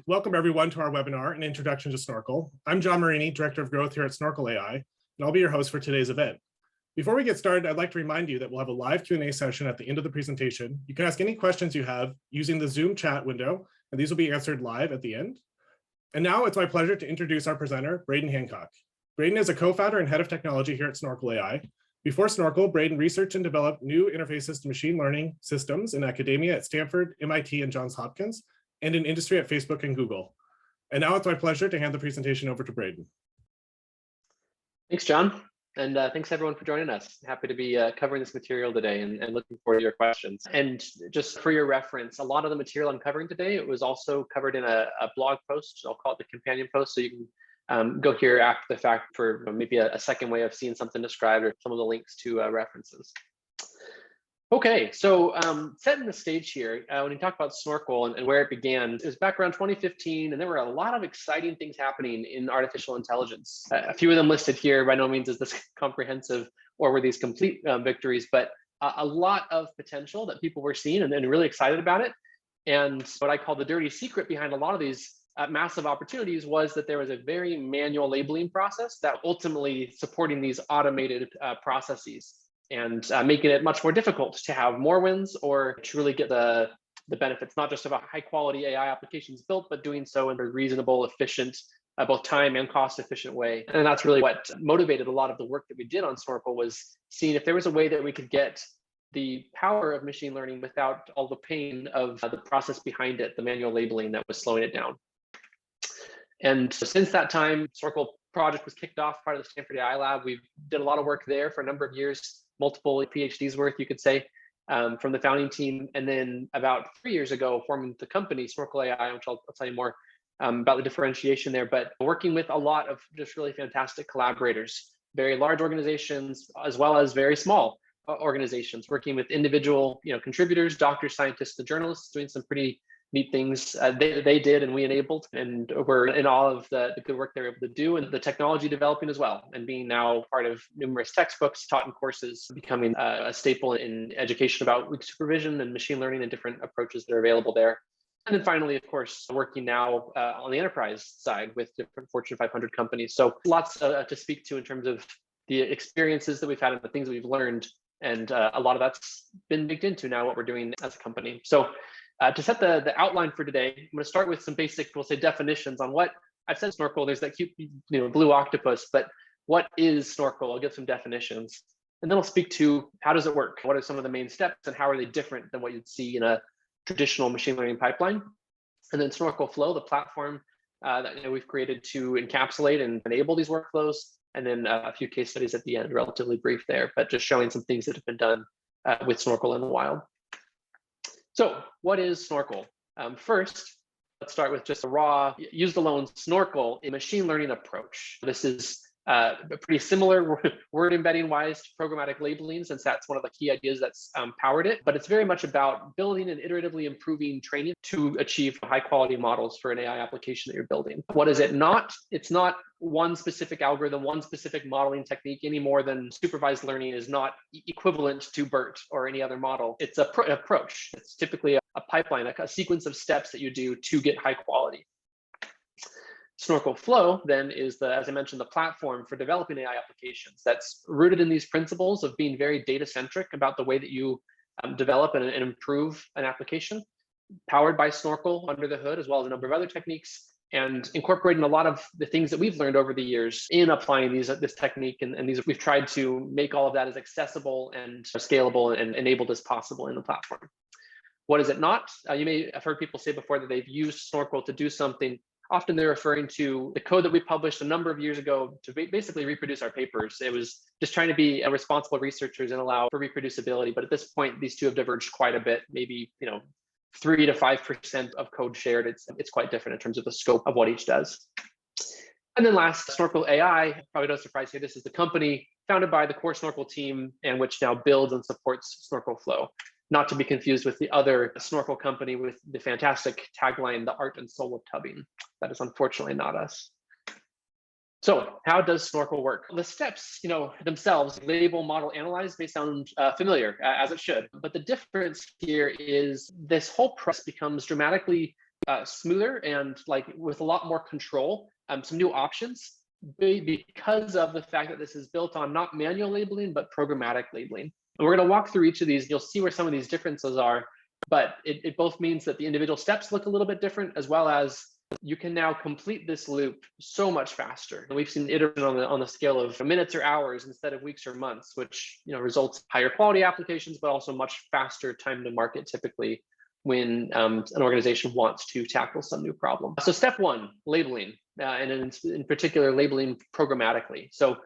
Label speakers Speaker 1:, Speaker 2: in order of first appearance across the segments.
Speaker 1: Welcome everyone to our webinar, An Introduction to Snorkel. I'm John Marini, Director of Growth here at Snorkel AI, and I'll be your host for today's event. Before we get started, I'd like to remind you that we'll have a live Q&A session at the end of the presentation. You can ask any questions you have using the Zoom chat window, and these will be answered live at the end. And now it's my pleasure to introduce our presenter, Braden Hancock. Braden is a co-founder and head of technology here at Snorkel AI. Before Snorkel, Braden researched and developed new interfaces to machine learning systems in academia at Stanford, MIT, and Johns Hopkins, and in industry at Facebook and Google. And now it's my pleasure to hand the presentation over to Braden.
Speaker 2: Thanks, John. And thanks everyone for joining us. Happy to be covering this material today and looking forward to your questions. And just for your reference, a lot of the material I'm covering today, it was also covered in a blog post. I'll call it the companion post. So you can go here after the fact for maybe a second way of seeing something described or some of the links to references. Okay, so setting the stage here, when you talk about Snorkel and where it began, it was back around 2015, and there were a lot of exciting things happening in artificial intelligence. A few of them listed here. By no means is this comprehensive or were these complete victories, but a lot of potential that people were seeing and really excited about it. And what I call the dirty secret behind a lot of these massive opportunities was that there was a very manual labeling process that ultimately supporting these automated processes, and making it much more difficult to have more wins or to really get the benefits, not just of a high quality AI applications built, but doing so in a reasonable, efficient, both time and cost efficient way. And that's really what motivated a lot of the work that we did on Snorkel, was seeing if there was a way that we could get the power of machine learning without all the pain of the process behind it, the manual labeling that was slowing it down. And since that time, Snorkel project was kicked off, part of the Stanford AI lab. We did a lot of work there for a number of years, multiple PhDs worth, you could say, from the founding team. And then about 3 years ago, forming the company, Snorkel AI, which I'll tell you more about the differentiation there, but working with a lot of just really fantastic collaborators, very large organizations, as well as very small organizations, working with individual contributors, doctors, scientists, and journalists, doing some pretty neat things they did and we enabled, and we're in all of the good work they're able to do, and the technology developing as well, and being now part of numerous textbooks taught in courses, becoming a staple in education about weak supervision and machine learning and different approaches that are available there. And then finally, of course, working now on the enterprise side with different Fortune 500 companies. So lots to speak to in terms of the experiences that we've had and the things that we've learned, and a lot of that's been baked into now what we're doing as a company. So to set the outline for today, I'm going to start with some basic, we'll say, definitions on what I've said. Snorkel, there's that cute blue octopus, but what is Snorkel? I'll give some definitions, and then I'll speak to how does it work? What are some of the main steps, and how are they different than what you'd see in a traditional machine learning pipeline? And then Snorkel Flow, the platform that we've created to encapsulate and enable these workflows, and then a few case studies at the end, relatively brief there, but just showing some things that have been done with Snorkel in the wild. So what is Snorkel? First, let's start with just a raw, used alone Snorkel, a machine learning approach. This is pretty similar word embedding wise to programmatic labeling, since that's one of the key ideas that's powered it. But it's very much about building and iteratively improving training to achieve high quality models for an AI application that you're building. What is it not? It's not one specific algorithm, one specific modeling technique, any more than supervised learning is not equivalent to BERT or any other model. It's an approach. It's typically a pipeline, a sequence of steps that you do to get high quality. Snorkel Flow then is as I mentioned, the platform for developing AI applications that's rooted in these principles of being very data-centric about the way that you develop and improve an application, powered by Snorkel under the hood, as well as a number of other techniques, and incorporating a lot of the things that we've learned over the years in applying this technique. And these, we've tried to make all of that as accessible and scalable and enabled as possible in the platform. What is it not? You may have heard people say before that they've used Snorkel to do something. Often they're referring to the code that we published a number of years ago to basically reproduce our papers. It was just trying to be responsible researchers and allow for reproducibility. But at this point, these two have diverged quite a bit, maybe 3 to 5% of code shared. It's quite different in terms of the scope of what each does. And then last, Snorkel AI, probably no surprise here, this is the company founded by the core Snorkel team, and which now builds and supports Snorkel Flow. Not to be confused with the other Snorkel company with the fantastic tagline, the art and soul of tubbing. That is unfortunately not us. So how does Snorkel work? The steps, themselves, label, model, analyze, may sound familiar, as it should. But the difference here is this whole process becomes dramatically smoother and like with a lot more control, some new options because of the fact that this is built on not manual labeling, but programmatic labeling. And we're going to walk through each of these. And you'll see where some of these differences are, but it both means that the individual steps look a little bit different, as well as you can now complete this loop so much faster. And we've seen iteration on the scale of minutes or hours instead of weeks or months, which results in higher quality applications, but also much faster time to market typically when an organization wants to tackle some new problem. So step one, labeling, and in particular, labeling programmatically. So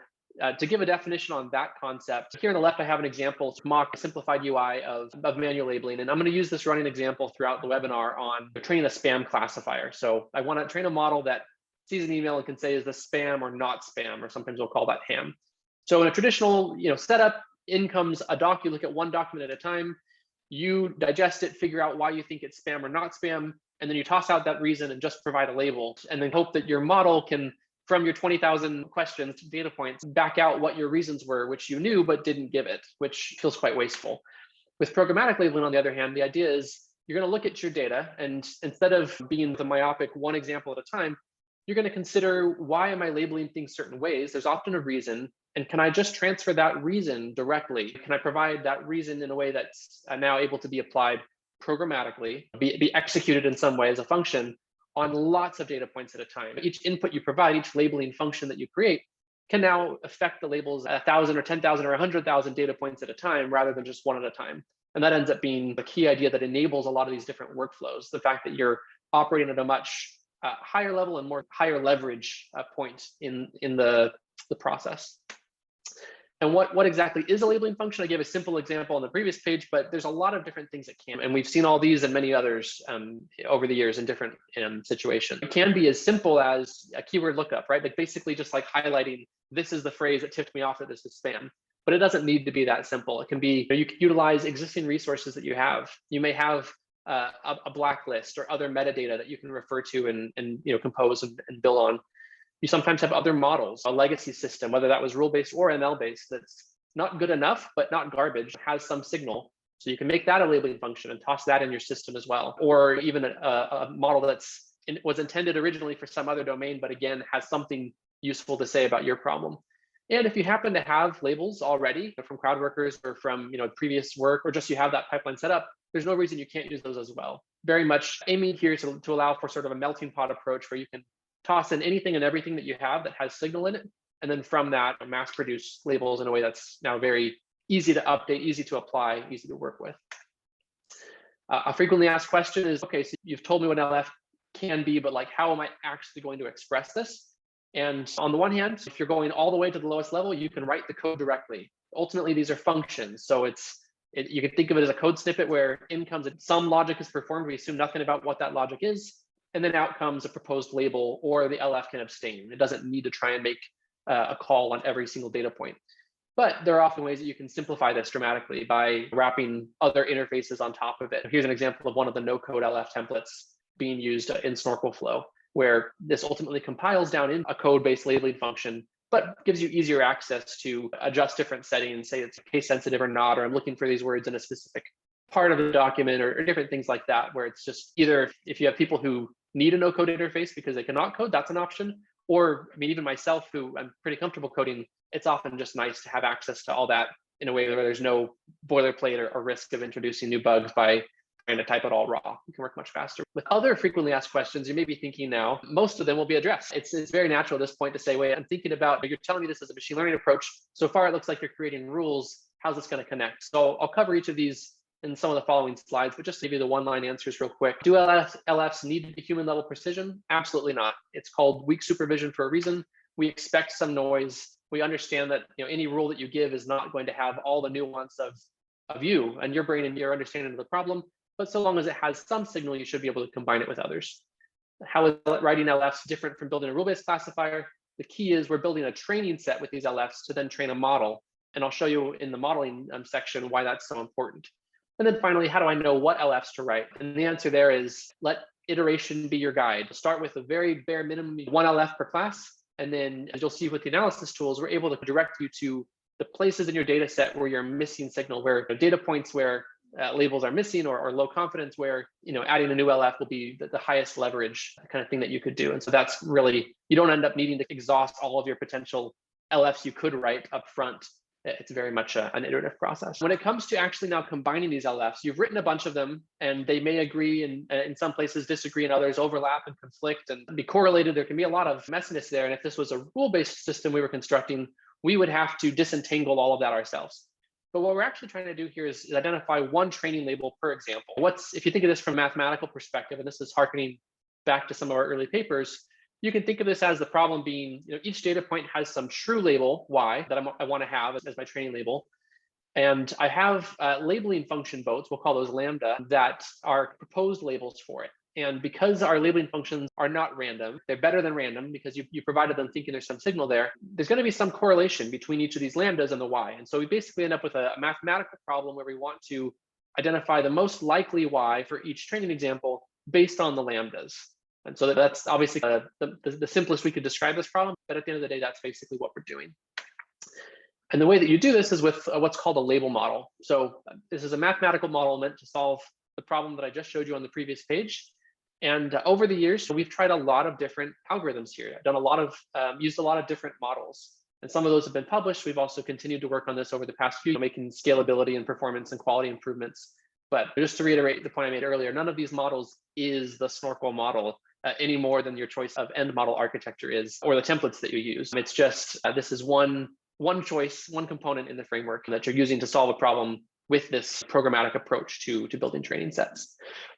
Speaker 2: to give a definition on that concept, here on the left, I have an example to mock a simplified UI of manual labeling. And I'm going to use this running example throughout the webinar on training a spam classifier. So I want to train a model that sees an email and can say, is this spam or not spam? Or sometimes we'll call that ham. So in a traditional setup, in comes a doc. You look at one document at a time. You digest it, figure out why you think it's spam or not spam, and then you toss out that reason and just provide a label, and then hope that your model can, from your 20,000 questions, data points, back out what your reasons were, which you knew but didn't give it, which feels quite wasteful. With programmatic labeling, on the other hand, the idea is you're going to look at your data, and instead of being the myopic one example at a time, you're going to consider, why am I labeling things certain ways? There's often a reason. And can I just transfer that reason directly? Can I provide that reason in a way that's now able to be applied programmatically, be executed in some way as a function on lots of data points at a time? Each input you provide, each labeling function that you create, can now affect the labels 1,000 or 10,000 or 100,000 data points at a time, rather than just one at a time. And that ends up being the key idea that enables a lot of these different workflows. The fact that you're operating at a much higher level and more higher leverage point in the process. And what exactly is a labeling function? I gave a simple example on the previous page, but there's a lot of different things it can. And we've seen all these and many others over the years in different situations. It can be as simple as a keyword lookup, right? Like basically just like highlighting, this is the phrase that tipped me off that this is spam. But it doesn't need to be that simple. It can be, you can utilize existing resources that you have. You may have a blacklist or other metadata that you can refer to and compose and build on. You sometimes have other models, a legacy system, whether that was rule-based or ML-based, that's not good enough, but not garbage, has some signal. So you can make that a labeling function and toss that in your system as well. Or even a model was intended originally for some other domain, but again, has something useful to say about your problem. And if you happen to have labels already from crowd workers or from previous work, or just you have that pipeline set up, there's no reason you can't use those as well. Very much aiming here to allow for sort of a melting pot approach where you can toss in anything and everything that you have that has signal in it, and then from that, mass produce labels in a way that's now very easy to update, easy to apply, easy to work with. A frequently asked question is, okay, so you've told me what LF can be, but like, how am I actually going to express this? And on the one hand, if you're going all the way to the lowest level, you can write the code directly. Ultimately, these are functions. So you can think of it as a code snippet where in comes some logic is performed. We assume nothing about what that logic is. And then out comes a proposed label, or the LF can abstain. It doesn't need to try and make a call on every single data point. But there are often ways that you can simplify this dramatically by wrapping other interfaces on top of it. Here's an example of one of the no-code LF templates being used in Snorkel Flow, where this ultimately compiles down in a code-based labeling function, but gives you easier access to adjust different settings, say it's case sensitive or not, or I'm looking for these words in a specific part of the document, or different things like that, where it's just either if you have people who need a no-code interface because they cannot code, that's an option. Or I mean, even myself, who I'm pretty comfortable coding, it's often just nice to have access to all that in a way where there's no boilerplate or risk of introducing new bugs by trying to type it all raw. You can work much faster. With other frequently asked questions, you may be thinking now, most of them will be addressed. It's very natural at this point to say, wait, I'm thinking about, you're telling me this is a machine learning approach. So far, it looks like you're creating rules. How's this going to connect? So I'll cover each of these in some of the following slides, but just to give you the one-line answers real quick. Do LFs need human level precision? Absolutely not. It's called weak supervision for a reason. We expect some noise. We understand that any rule that you give is not going to have all the nuance of you and your brain and your understanding of the problem, but so long as it has some signal, you should be able to combine it with others. How is writing LFs different from building a rule-based classifier? The key is we're building a training set with these LFs to then train a model. And I'll show you in the modeling section why that's so important. And then finally, how do I know what LFs to write? And the answer there is let iteration be your guide. Start with a very bare minimum, one LF per class. And then as you'll see with the analysis tools, we're able to direct you to the places in your data set where you're missing signal, where data points where labels are missing or low confidence, where adding a new LF will be the highest leverage kind of thing that you could do. And so that's really, you don't end up needing to exhaust all of your potential LFs you could write up front. It's very much an iterative process. When it comes to actually now combining these LFs, you've written a bunch of them, and they may agree and in some places disagree, and others overlap and conflict and be correlated. There can be a lot of messiness there. And if this was a rule-based system we were constructing, we would have to disentangle all of that ourselves. But what we're actually trying to do here is identify one training label per example. If you think of this from a mathematical perspective, and this is harkening back to some of our early papers, you can think of this as the problem being, each data point has some true label, y, that I want to have as my training label. And I have labeling function votes, we'll call those lambda, that are proposed labels for it. And because our labeling functions are not random, they're better than random because you provided them thinking there's some signal there. There's going to be some correlation between each of these lambdas and the y. And so we basically end up with a mathematical problem where we want to identify the most likely y for each training example based on the lambdas. And so that's obviously the simplest we could describe this problem. But at the end of the day, that's basically what we're doing. And the way that you do this is with what's called a label model. So this is a mathematical model meant to solve the problem that I just showed you on the previous page. And over the years, we've tried a lot of different algorithms here. I've done used a lot of different models. And some of those have been published. We've also continued to work on this over the past few, making scalability and performance and quality improvements. But just to reiterate the point I made earlier, none of these models is the Snorkel model any more than your choice of end model architecture is, or the templates that you use. It's just, this is one choice, one component in the framework that you're using to solve a problem with this programmatic approach to building training sets.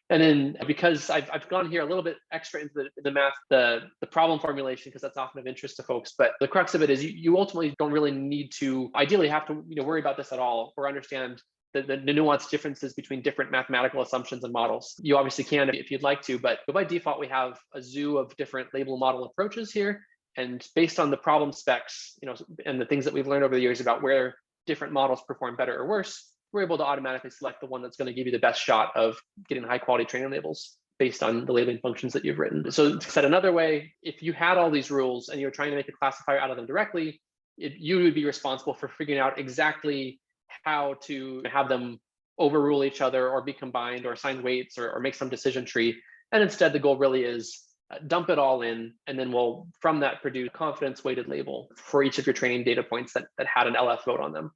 Speaker 2: And then because I've gone here a little bit extra into the math, the problem formulation, because that's often of interest to folks, but the crux of it is you ultimately don't really need to, ideally have to worry about this at all or understand the nuanced differences between different mathematical assumptions and models. You obviously can if you'd like to, but by default, we have a zoo of different label model approaches here. And based on the problem specs, and the things that we've learned over the years about where different models perform better or worse, we're able to automatically select the one that's going to give you the best shot of getting high quality training labels based on the labeling functions that you've written. So said another way, if you had all these rules and you're trying to make a classifier out of them directly, you would be responsible for figuring out exactly how to have them overrule each other or be combined or assign weights or make some decision tree. And instead, the goal really is dump it all in, and then we'll, from that, produce a confidence weighted label for each of your training data points that had an LF vote on them.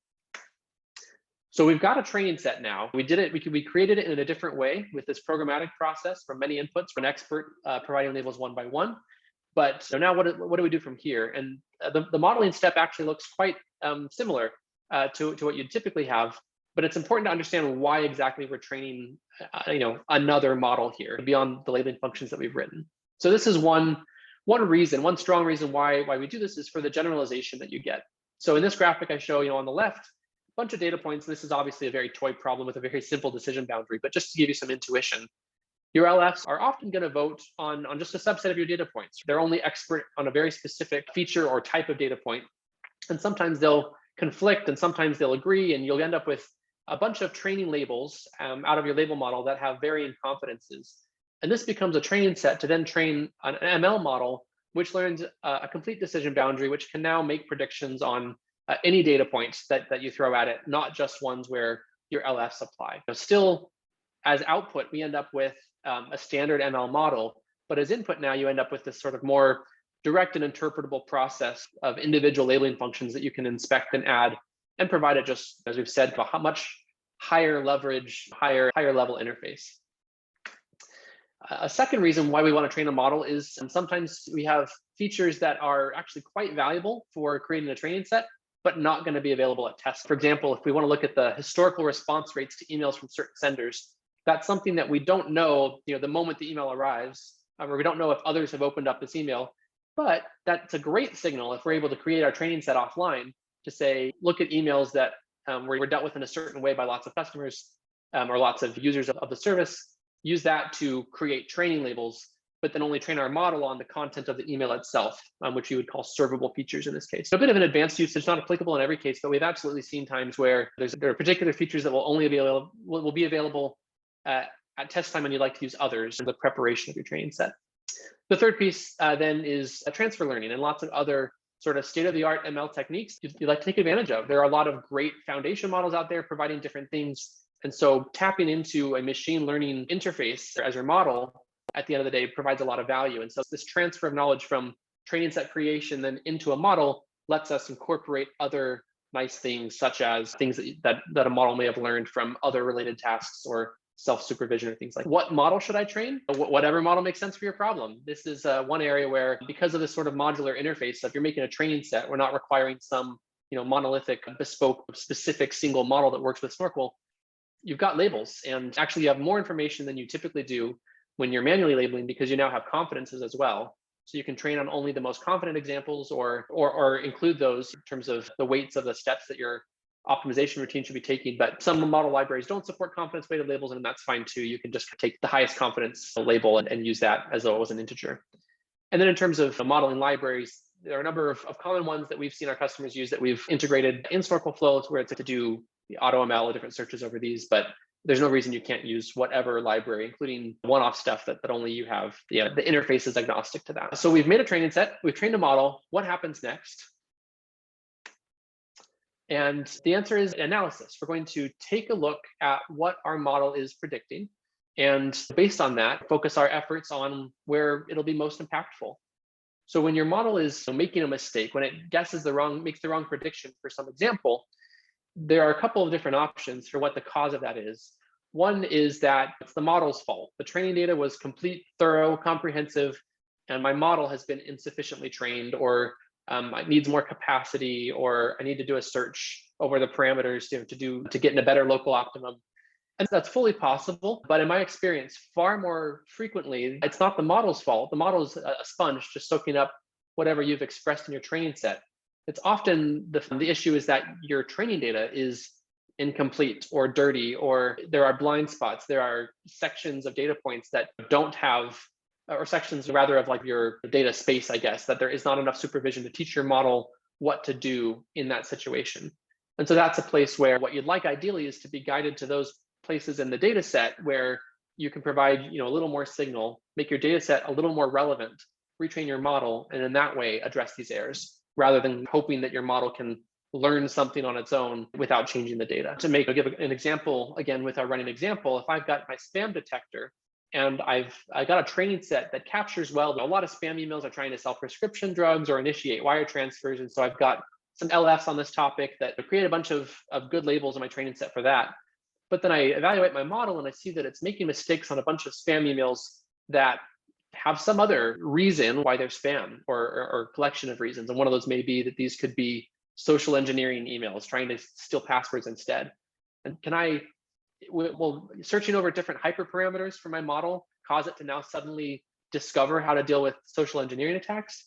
Speaker 2: So we've got a training set now. We did it, we created it in a different way with this programmatic process from many inputs, from an expert providing labels one by one. But so now what do we do from here? And the modeling step actually looks quite similar to what you'd typically have, but it's important to understand why exactly we're training another model here beyond the labeling functions that we've written. So this is one strong reason why we do this is for the generalization that you get. So in this graphic I show, on the left, bunch of data points. This is obviously a very toy problem with a very simple decision boundary, but just to give you some intuition, your LFs are often going to vote on just a subset of your data points. They're only expert on a very specific feature or type of data point. And sometimes they'll conflict and sometimes they'll agree, and you'll end up with a bunch of training labels out of your label model that have varying confidences. And this becomes a training set to then train an ML model, which learns a complete decision boundary, which can now make predictions on any data points that you throw at it, not just ones where your LFs apply. Still, as output, we end up with a standard ML model, but as input now, you end up with this sort of more direct and interpretable process of individual labeling functions that you can inspect and add and provide it, just as we've said, a much higher leverage, higher level interface. A second reason why we want to train a model is sometimes we have features that are actually quite valuable for creating a training set, but not going to be available at test. For example, if we want to look at the historical response rates to emails from certain senders, that's something that we don't know, the moment the email arrives, or we don't know if others have opened up this email, but that's a great signal if we're able to create our training set offline to say, look at emails that were dealt with in a certain way by lots of customers or lots of users of the service, use that to create training labels, but then only train our model on the content of the email itself, which you would call servable features in this case. So a bit of an advanced use. It's not applicable in every case, but we've absolutely seen times where there are particular features that will be available at test time, and you'd like to use others in the preparation of your training set. The third piece then is transfer learning and lots of other sort of state-of-the-art ML techniques you'd like to take advantage of. There are a lot of great foundation models out there providing different things. And so tapping into a machine learning interface as your model at the end of the day provides a lot of value. And so this transfer of knowledge from training set creation then into a model lets us incorporate other nice things, such as things that a model may have learned from other related tasks or self-supervision or things like that. What model should I train? Whatever model makes sense for your problem. This is one area where, because of this sort of modular interface, if you're making a training set, we're not requiring some monolithic, bespoke, specific single model that works with Snorkel. You've got labels, and actually you have more information than you typically do when you're manually labeling, because you now have confidences as well. So you can train on only the most confident examples or include those in terms of the weights of the steps that your optimization routine should be taking. But some model libraries don't support confidence weighted labels, and that's fine too. You can just take the highest confidence label and use that as though it was an integer. And then in terms of modeling libraries, there are a number of common ones that we've seen our customers use that we've integrated in Snorkel flows, where it's to do the AutoML, different searches over these, but there's no reason you can't use whatever library, including one-off stuff that only you have. The interface is agnostic to that. So we've made a training set, we've trained a model. What happens next? And the answer is analysis. We're going to take a look at what our model is predicting, and based on that, focus our efforts on where it'll be most impactful. So when your model is making a mistake, when it makes the wrong prediction for some example, there are a couple of different options for what the cause of that is. One is that it's the model's fault. The training data was complete, thorough, comprehensive, and my model has been insufficiently trained, or it needs more capacity, or I need to do a search over the parameters to get in a better local optimum. And that's fully possible, but in my experience, far more frequently, it's not the model's fault. The model is a sponge just soaking up whatever you've expressed in your training set. It's often the issue is that your training data is incomplete or dirty, or there are blind spots. There are sections of data points that don't have, or sections rather of like your data space, I guess, that there is not enough supervision to teach your model what to do in that situation. And so that's a place where what you'd like ideally is to be guided to those places in the data set where you can provide a little more signal, make your data set a little more relevant, retrain your model, and in that way address these errors, rather than hoping that your model can learn something on its own without changing the data. To give an example, again, with our running example, if I've got my spam detector and I got a training set that captures well, a lot of spam emails are trying to sell prescription drugs or initiate wire transfers. And so I've got some LFs on this topic that create a bunch of good labels in my training set for that. But then I evaluate my model and I see that it's making mistakes on a bunch of spam emails that have some other reason why they're spam, or collection of reasons. And one of those may be that these could be social engineering emails trying to steal passwords instead. And will searching over different hyperparameters for my model cause it to now suddenly discover how to deal with social engineering attacks?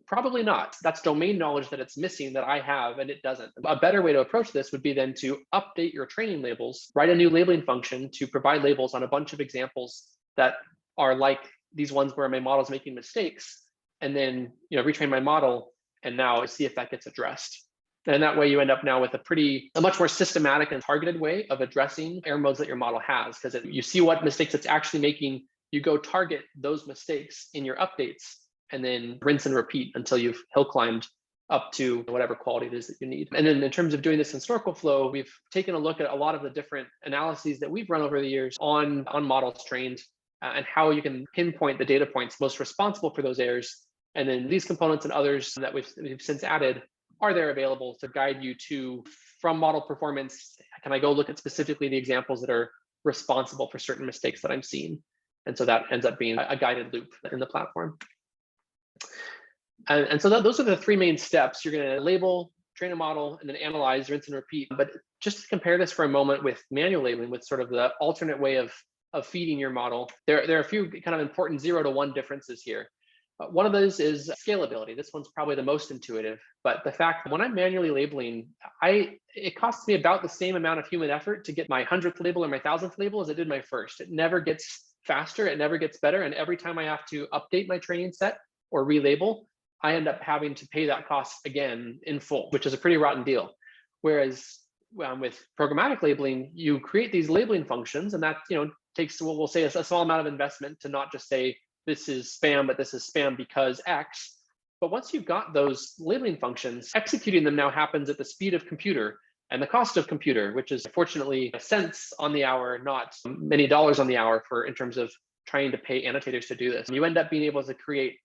Speaker 2: Probably not. That's domain knowledge that it's missing that I have and it doesn't. A better way to approach this would be then to update your training labels, write a new labeling function to provide labels on a bunch of examples that are like these ones where my model is making mistakes, and then retrain my model and now see if that gets addressed. And that way you end up now with a much more systematic and targeted way of addressing error modes that your model has, because you see what mistakes it's actually making, you go target those mistakes in your updates, and then rinse and repeat until you've hill climbed up to whatever quality it is that you need. And then in terms of doing this in Snorkel Flow, we've taken a look at a lot of the different analyses that we've run over the years on models trained, and how you can pinpoint the data points most responsible for those errors. And then these components and others that we've since added are there available to guide you from model performance. Can I go look at specifically the examples that are responsible for certain mistakes that I'm seeing? And so that ends up being a guided loop in the platform. And so those are the three main steps. You're going to label, train a model, and then analyze, rinse and repeat. But just to compare this for a moment with manual labeling, with sort of the alternate way of feeding your model, there are a few kind of important 0 to 1 differences here. One of those is scalability. This one's probably the most intuitive, but the fact that when I'm manually labeling, it costs me about the same amount of human effort to get my 100th label or my 1000th label as it did my first. It never gets faster, it never gets better, and every time I have to update my training set or relabel, I end up having to pay that cost again in full, which is a pretty rotten deal. Whereas with programmatic labeling, you create these labeling functions, and that takes, we'll say, a small amount of investment to not just say this is spam, but this is spam because X. But once you've got those labeling functions, executing them now happens at the speed of computer and the cost of computer, which is fortunately cents on the hour, not many dollars on the hour in terms of trying to pay annotators to do this. You end up being able to create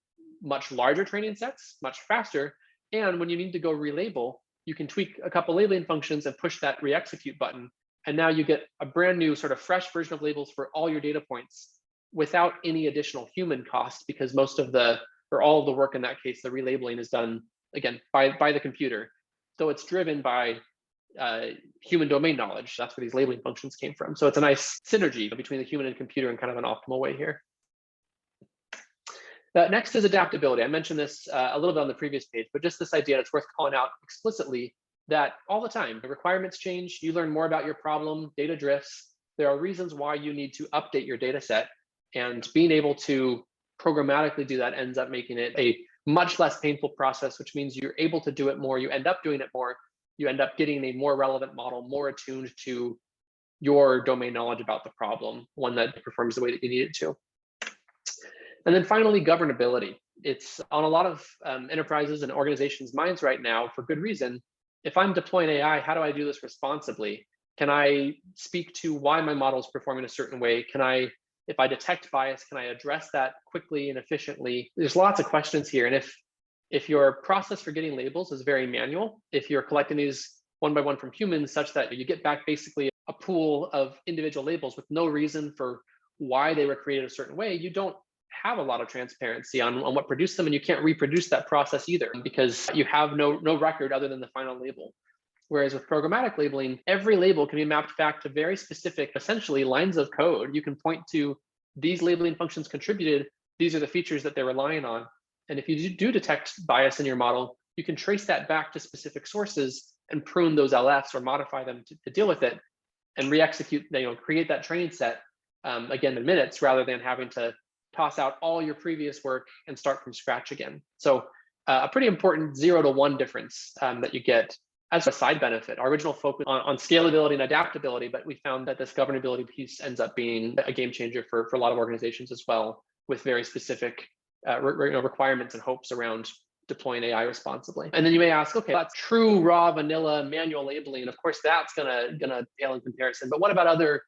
Speaker 2: much larger training sets, much faster. And when you need to go relabel, you can tweak a couple labeling functions and push that re-execute button. And now you get a brand new sort of fresh version of labels for all your data points without any additional human cost, because most of all of the work in that case, the relabeling is done, again, by the computer. So it's driven by human domain knowledge. That's where these labeling functions came from. So it's a nice synergy between the human and computer in kind of an optimal way here. Next is adaptability. I mentioned this a little bit on the previous page, but just this idea, it's worth calling out explicitly that all the time, the requirements change, you learn more about your problem, data drifts. There are reasons why you need to update your data set, and being able to programmatically do that ends up making it a much less painful process, which means you're able to do it more, you end up doing it more, you end up getting a more relevant model, more attuned to your domain knowledge about the problem, one that performs the way that you need it to. And then finally, governability. It's on a lot of enterprises and organizations' minds right now, for good reason. If I'm deploying AI, how do I do this responsibly? Can I speak to why my model is performing a certain way? If I detect bias, can I address that quickly and efficiently? There's lots of questions here. And if your process for getting labels is very manual, if you're collecting these one by one from humans such that you get back basically a pool of individual labels with no reason for why they were created a certain way, you don't have a lot of transparency on what produced them, and you can't reproduce that process either because you have no record other than the final label. Whereas with programmatic labeling, every label can be mapped back to very specific, essentially, lines of code. You can point to these labeling functions contributed, these are the features that they're relying on. And if you do detect bias in your model, you can trace that back to specific sources and prune those LFs or modify them to deal with it and re-execute, create that training set again in minutes rather than having to toss out all your previous work and start from scratch again. So a pretty important 0 to 1 difference that you get as a side benefit. Our original focus on scalability and adaptability, but we found that this governability piece ends up being a game changer for a lot of organizations as well, with very specific requirements and hopes around deploying AI responsibly. And then you may ask, okay, that's true raw vanilla manual labeling. Of course, that's gonna pale in comparison. But what about other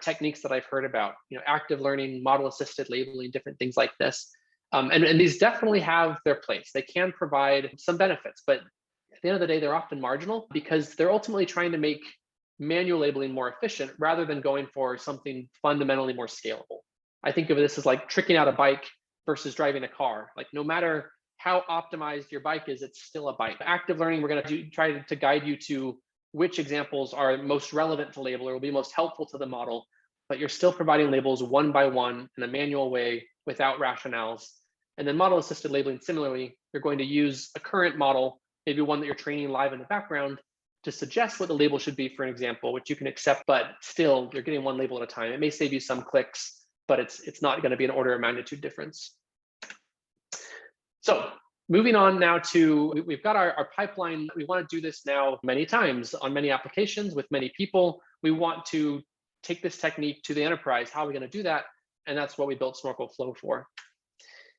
Speaker 2: techniques that I've heard about? Active learning, model-assisted labeling, different things like this. And these definitely have their place. They can provide some benefits, but at the end of the day, they're often marginal because they're ultimately trying to make manual labeling more efficient rather than going for something fundamentally more scalable. I think of this as like tricking out a bike versus driving a car. Like no matter how optimized your bike is, it's still a bike. Active learning, we're going to try to guide you to which examples are most relevant to label or will be most helpful to the model, but you're still providing labels one by one in a manual way without rationales. And then model-assisted labeling, similarly, you're going to use a current model, maybe one that you're training live in the background, to suggest what the label should be for an example, which you can accept, but still you're getting one label at a time. It may save you some clicks, but it's not going to be an order of magnitude difference. So moving on now to, we've got our pipeline. We want to do this now many times on many applications with many people. We want to take this technique to the enterprise. How are we going to do that? And that's what we built Snorkel Flow for.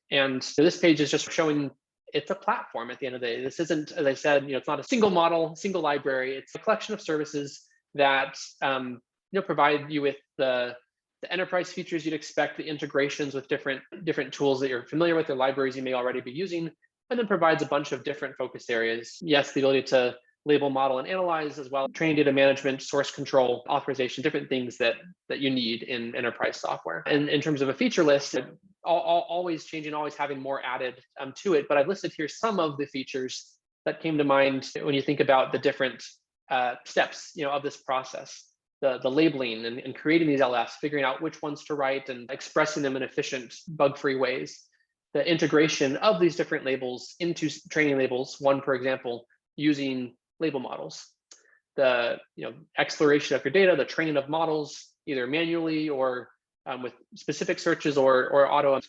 Speaker 2: And so this page is just showing it's a platform at the end of the day. This isn't, as I said, it's not a single model, single library. It's a collection of services that provide you with the enterprise features you'd expect, the integrations with different tools that you're familiar with, or libraries you may already be using, and then provides a bunch of different focus areas. Yes, the ability to label, model, and analyze as well, training data management, source control, authorization, different things that you need in enterprise software. And in terms of a feature list, always changing, always having more added to it. But I've listed here some of the features that came to mind when you think about the different steps of this process. The labeling and creating these LFs, figuring out which ones to write and expressing them in efficient, bug-free ways. The integration of these different labels into training labels, one, for example, using label models. The exploration of your data, the training of models, either manually or with specific searches or auto,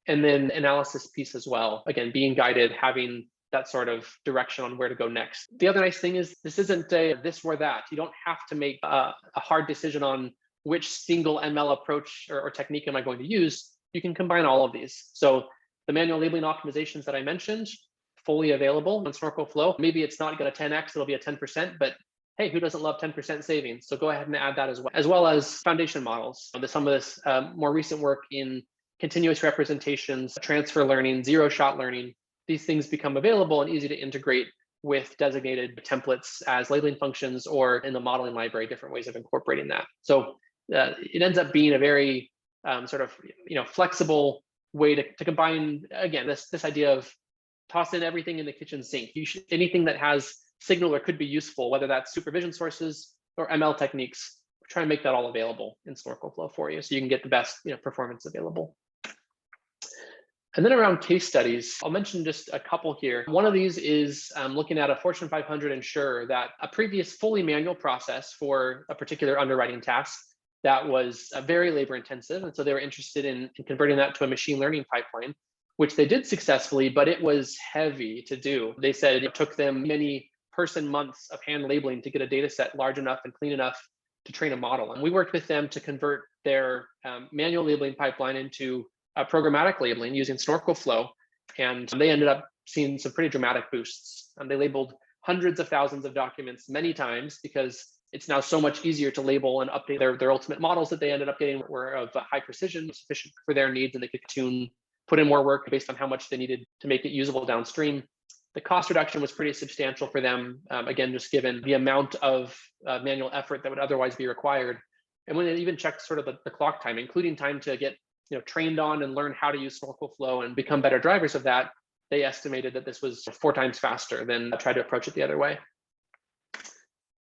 Speaker 2: and then analysis piece as well. Again, being guided, having that sort of direction on where to go next. The other nice thing is this isn't a this or that. You don't have to make a hard decision on which single ML approach or technique am I going to use. You can combine all of these. So the manual labeling optimizations that I mentioned, fully available on Snorkel Flow. Maybe it's not going to 10x, it'll be a 10%, but hey, who doesn't love 10% savings? So go ahead and add that as well as foundation models. Some of this more recent work in continuous representations, transfer learning, zero-shot learning, these things become available and easy to integrate with designated templates as labeling functions, or in the modeling library, different ways of incorporating that. So it ends up being a very sort of flexible way to combine, again, this idea of toss in everything in the kitchen sink. Anything that has signal or could be useful, whether that's supervision sources or ML techniques, try and make that all available in Snorkel Flow for you, so you can get the best performance available. And then around case studies, I'll mention just a couple here. One of these is looking at a Fortune 500 insurer that a previous fully manual process for a particular underwriting task that was very labor intensive. And so they were interested in converting that to a machine learning pipeline, which they did successfully, but it was heavy to do. They said it took them many person months of hand labeling to get a data set large enough and clean enough to train a model. And we worked with them to convert their manual labeling pipeline into programmatic labeling using Snorkel Flow, and they ended up seeing some pretty dramatic boosts. They labeled hundreds of thousands of documents many times, because it's now so much easier to label and update their ultimate models that they ended up getting were of high precision, sufficient for their needs, and they could put in more work based on how much they needed to make it usable downstream. The cost reduction was pretty substantial for them, again, just given the amount of manual effort that would otherwise be required. And when they even checked sort of the clock time, including time to get trained on and learn how to use Snorkel Flow and become better drivers of that, they estimated that this was 4 times faster than try to approach it the other way.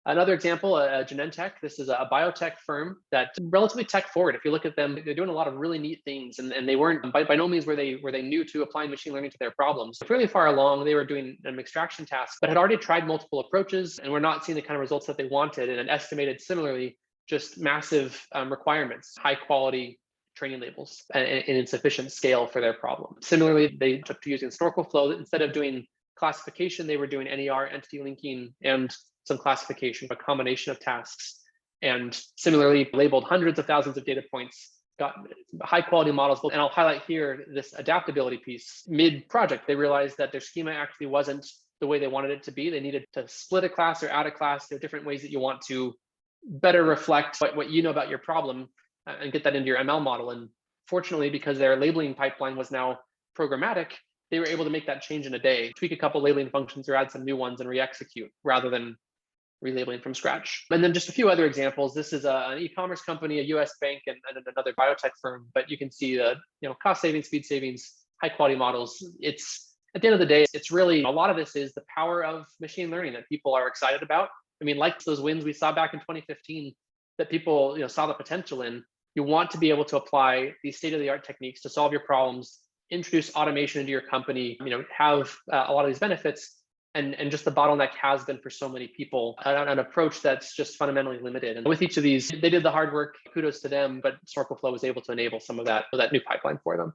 Speaker 2: Another example, Genentech. This is a biotech firm that's relatively tech forward. If you look at them, they're doing a lot of really neat things, and they weren't by no means were they new to applying machine learning to their problems. Fairly far along, they were doing an extraction task, but had already tried multiple approaches and were not seeing the kind of results that they wanted, and estimated similarly just massive requirements, high quality training labels, and in sufficient scale for their problem. Similarly, they took to using Snorkel Flow. Instead of doing classification, they were doing NER, entity linking, and some classification, a combination of tasks. And similarly, labeled hundreds of thousands of data points, got high quality models. And I'll highlight here this adaptability piece. Mid-project, they realized that their schema actually wasn't the way they wanted it to be. They needed to split a class or add a class. There are different ways that you want to better reflect what you know about your problem and get that into your ML model. And fortunately, because their labeling pipeline was now programmatic, they were able to make that change in a day, tweak a couple labeling functions or add some new ones and re-execute rather than relabeling from scratch. And then just a few other examples. This is an e-commerce company, a US bank, and another biotech firm, but you can see the cost savings, speed savings, high quality models. It's at the end of the day, it's really a lot of this is the power of machine learning that people are excited about. I mean, like those wins we saw back in 2015 that people saw the potential in. You want to be able to apply these state-of-the-art techniques to solve your problems, introduce automation into your company, have a lot of these benefits, and just the bottleneck has been for so many people an approach that's just fundamentally limited. And with each of these, they did the hard work, kudos to them, but Snorkel Flow was able to enable some of that new pipeline for them.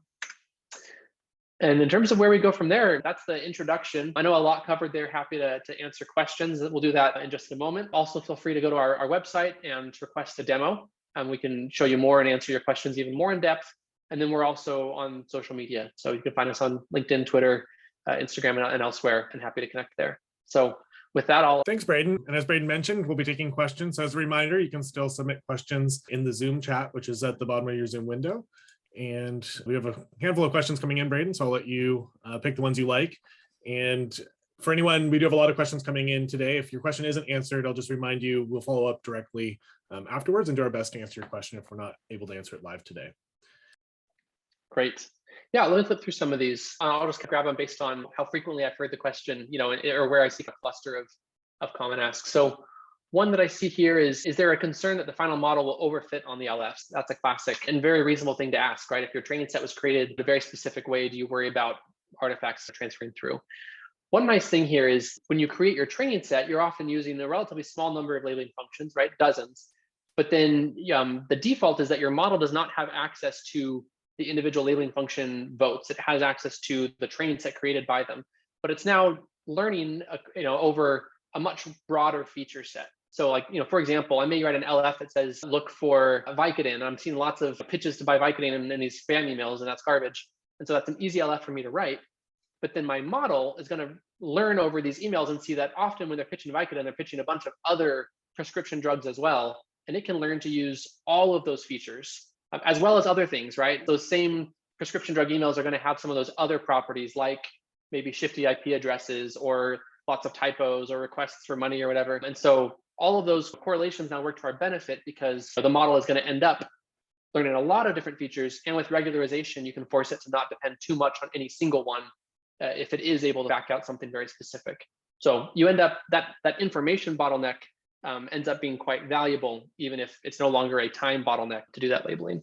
Speaker 2: And in terms of where we go from there, that's the introduction. I know a lot covered there. Happy to answer questions. We'll do that in just a moment. Also, feel free to go to our website and request a demo. We can show you more and answer your questions even more in depth. And then we're also on social media. So you can find us on LinkedIn, Twitter, Instagram, and elsewhere, and happy to connect there. So with that,
Speaker 1: Thanks, Braden. And as Braden mentioned, we'll be taking questions. So as a reminder, you can still submit questions in the Zoom chat, which is at the bottom of your Zoom window. And we have a handful of questions coming in, Braden, so I'll let you pick the ones you like. And for anyone, we do have a lot of questions coming in today. If your question isn't answered, I'll just remind you, we'll follow up directly afterwards and do our best to answer your question if we're not able to answer it live today.
Speaker 2: Great. Yeah, let me flip through some of these. I'll just grab them based on how frequently I've heard the question, or where I see a cluster of common asks. So one that I see here is there a concern that the final model will overfit on the LFs? That's a classic and very reasonable thing to ask, right? If your training set was created in a very specific way, do you worry about artifacts transferring through? One nice thing here is when you create your training set, you're often using a relatively small number of labeling functions, right? Dozens. But then the default is that your model does not have access to the individual labeling function votes. It has access to the training set created by them, but it's now learning, over a much broader feature set. So for example, I may write an LF that says, look for Vicodin. I'm seeing lots of pitches to buy Vicodin in these spam emails, and that's garbage. And so that's an easy LF for me to write. But then my model is going to learn over these emails and see that often when they're pitching Vicodin, they're pitching a bunch of other prescription drugs as well. And it can learn to use all of those features as well as other things, right? Those same prescription drug emails are going to have some of those other properties like maybe shifty IP addresses or lots of typos or requests for money or whatever. And so all of those correlations now work to our benefit because the model is going to end up learning a lot of different features. And with regularization, you can force it to not depend too much on any single one if it is able to back out something very specific. So you end up, that information bottleneck ends up being quite valuable, even if it's no longer a time bottleneck to do that labeling.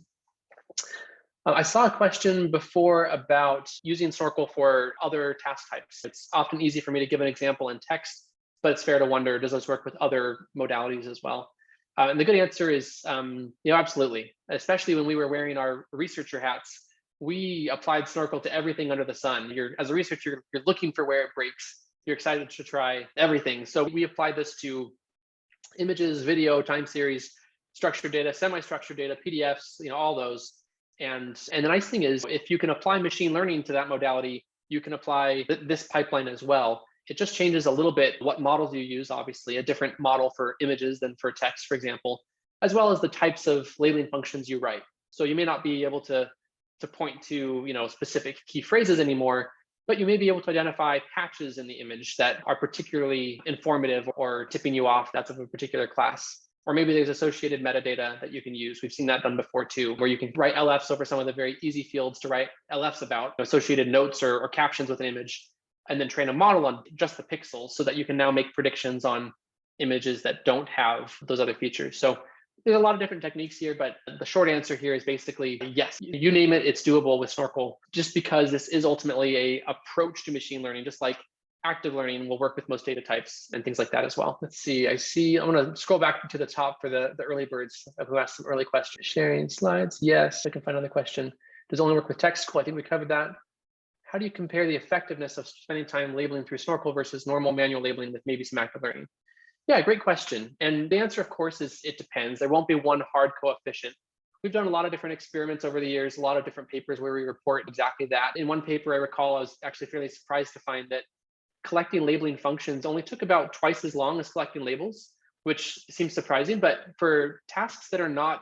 Speaker 2: I saw a question before about using Snorkel for other task types. It's often easy for me to give an example in text, but it's fair to wonder, does this work with other modalities as well? And the good answer is, absolutely. Especially when we were wearing our researcher hats, we applied Snorkel to everything under the sun. As a researcher, you're looking for where it breaks. You're excited to try everything. So we applied this to images, video, time series, structured data, semi-structured data, PDFs, all those. And the nice thing is, if you can apply machine learning to that modality, you can apply this pipeline as well. It just changes a little bit what models you use, obviously, a different model for images than for text, for example, as well as the types of labeling functions you write. So you may not be able to point to specific key phrases anymore, but you may be able to identify patches in the image that are particularly informative or tipping you off that's of a particular class. Or maybe there's associated metadata that you can use. We've seen that done before too, where you can write LFs over some of the very easy fields to write LFs about, associated notes or captions with an image, and then train a model on just the pixels so that you can now make predictions on images that don't have those other features. So there's a lot of different techniques here, but the short answer here is basically yes, you name it, it's doable with Snorkel, just because this is ultimately a approach to machine learning, just like active learning will work with most data types and things like that as well. Let's see, I'm going to scroll back to the top for the early birds who asked some early questions. Sharing slides, yes, I can find another question. Does it only work with text? Cool, I think we covered that. How do you compare the effectiveness of spending time labeling through Snorkel versus normal manual labeling with maybe some active learning? Yeah, great question. And the answer, of course, is it depends. There won't be one hard coefficient. We've done a lot of different experiments over the years, a lot of different papers where we report exactly that. In one paper, I recall, I was actually fairly surprised to find that collecting labeling functions only took about twice as long as collecting labels, which seems surprising. But for tasks that are not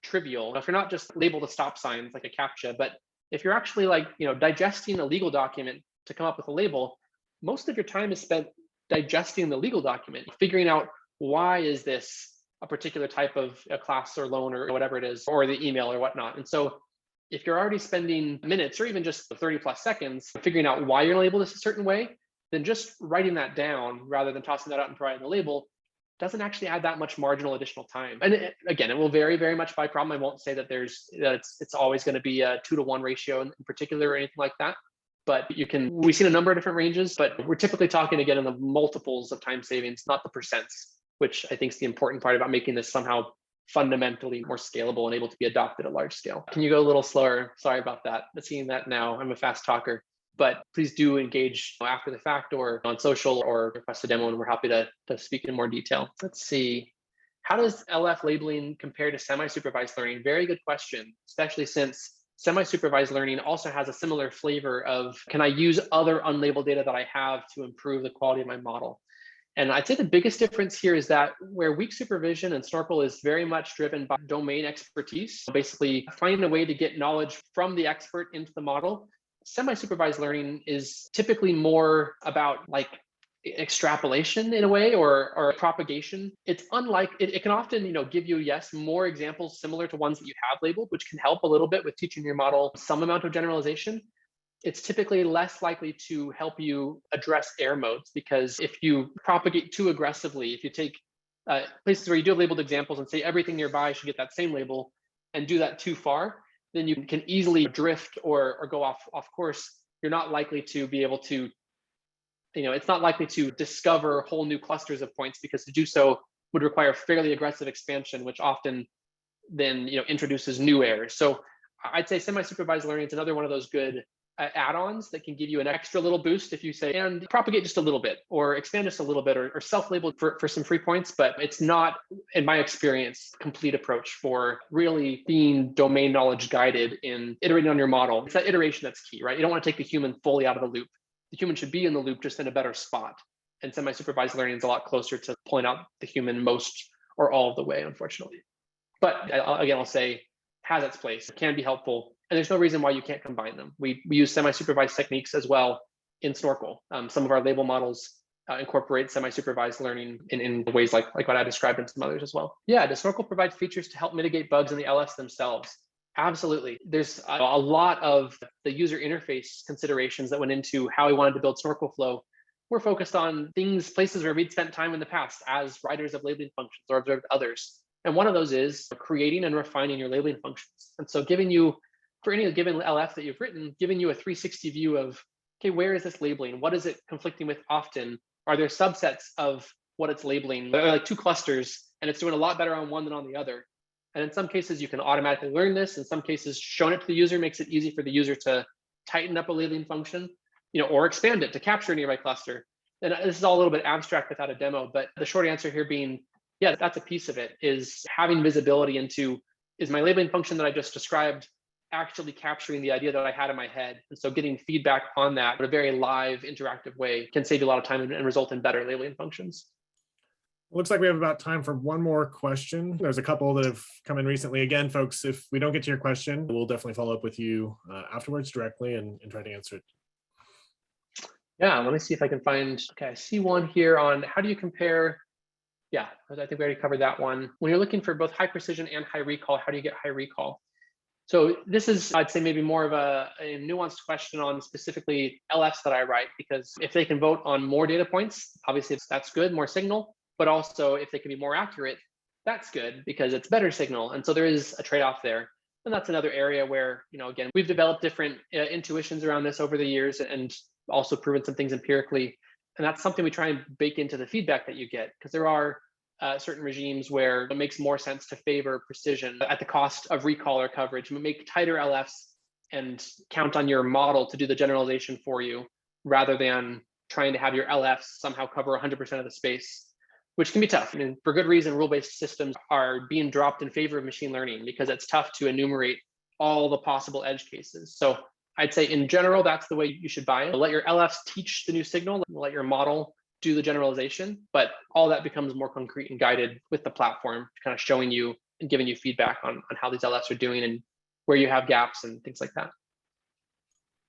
Speaker 2: trivial, if you're not just label the stop signs like a CAPTCHA, but if you're actually digesting a legal document to come up with a label, most of your time is spent digesting the legal document, figuring out why is this a particular type of a class or loan or whatever it is, or the email or whatnot. And so if you're already spending minutes or even just 30 plus seconds figuring out why you're gonna label this a certain way, then just writing that down rather than tossing that out and providing the label doesn't actually add that much marginal additional time. And again, it will vary very much by problem. I won't say that it's always going to be a 2-to-1 ratio in particular or anything like that. But we've seen a number of different ranges, but we're typically talking again in the multiples of time savings, not the percents, which I think is the important part about making this somehow fundamentally more scalable and able to be adopted at large scale. Can you go a little slower? Sorry about that. I'm seeing that now. I'm a fast talker. But please do engage after the fact or on social or request a demo, and we're happy to speak in more detail. Let's see. How does LF labeling compare to semi-supervised learning? Very good question, especially since semi-supervised learning also has a similar flavor of, can I use other unlabeled data that I have to improve the quality of my model? And I'd say the biggest difference here is that where weak supervision and Snorkel is very much driven by domain expertise, basically finding a way to get knowledge from the expert into the model, semi-supervised learning is typically more about extrapolation in a way or propagation. It's unlike it can often give you more examples similar to ones that you have labeled, which can help a little bit with teaching your model some amount of generalization. It's typically less likely to help you address error modes, because if you propagate too aggressively, if you take places where you do have labeled examples and say everything nearby should get that same label and do that too far, then you can easily drift or go off course. You're not likely to be able to, it's not likely to discover whole new clusters of points, because to do so would require fairly aggressive expansion, which often then introduces new errors. So I'd say semi-supervised learning is another one of those good add-ons that can give you an extra little boost if you say, and propagate just a little bit or expand just a little bit or self-label for some free points. But it's not, in my experience, a complete approach for really being domain knowledge guided in iterating on your model. It's that iteration that's key, right? You don't want to take the human fully out of the loop. the human should be in the loop, just in a better spot. And semi-supervised learning is a lot closer to pulling out the human most or all of the way, unfortunately. But again, I'll say has its place, it can be helpful, and there's no reason why you can't combine them. We use semi-supervised techniques as well in Snorkel. Some of our label models incorporate semi-supervised learning in ways like what I described, and some others as well. Yeah, does Snorkel provide features to help mitigate bugs in the LFs themselves? Absolutely. There's a lot of the user interface considerations that went into how we wanted to build Snorkel Flow. We're focused on places where we'd spent time in the past as writers of labeling functions or observed others. And one of those is creating and refining your labeling functions. And so giving you, for any given LF that you've written, giving you a 360 view of, okay, where is this labeling? What is it conflicting with often? Are there subsets of what it's labeling? There are like two clusters, and it's doing a lot better on one than on the other. And in some cases, you can automatically learn this. In some cases, showing it to the user makes it easy for the user to tighten up a labeling function, or expand it to capture a nearby cluster. And this is all a little bit abstract without a demo, but the short answer here being, yeah, that's a piece of it, is having visibility into, is my labeling function that I just described actually capturing the idea that I had in my head? And so getting feedback on that in a very live, interactive way can save you a lot of time and result in better labeling functions.
Speaker 1: Looks like we have about time for one more question. There's a couple that have come in recently. Again, folks, if we don't get to your question, we'll definitely follow up with you afterwards directly and try to answer it.
Speaker 2: Yeah, let me see if I can find, okay, I see one here on how do you compare, yeah, I think we already covered that one. When you're looking for both high precision and high recall, how do you get high recall? So this is, I'd say, maybe more of a nuanced question on specifically LFs that I write, because if they can vote on more data points, obviously that's good, more signal. But also if they can be more accurate, that's good because it's better signal. And so there is a trade-off there. And that's another area where, again, we've developed different intuitions around this over the years and also proven some things empirically. And that's something we try and bake into the feedback that you get, because there are certain regimes where it makes more sense to favor precision at the cost of recall or coverage. We make tighter LFs and count on your model to do the generalization for you, rather than trying to have your LFs somehow cover 100% of the space, which can be tough. I mean, for good reason, rule-based systems are being dropped in favor of machine learning because it's tough to enumerate all the possible edge cases. So I'd say in general, that's the way you should buy it. Let your LFs teach the new signal, let your model do the generalization, but all that becomes more concrete and guided with the platform, kind of showing you and giving you feedback on how these LFs are doing and where you have gaps and things like that.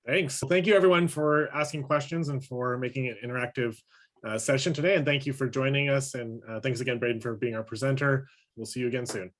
Speaker 1: Thanks. Thank you everyone for asking questions and for making it an interactive session today. And thank you for joining us. And thanks again, Braden, for being our presenter. We'll see you again soon.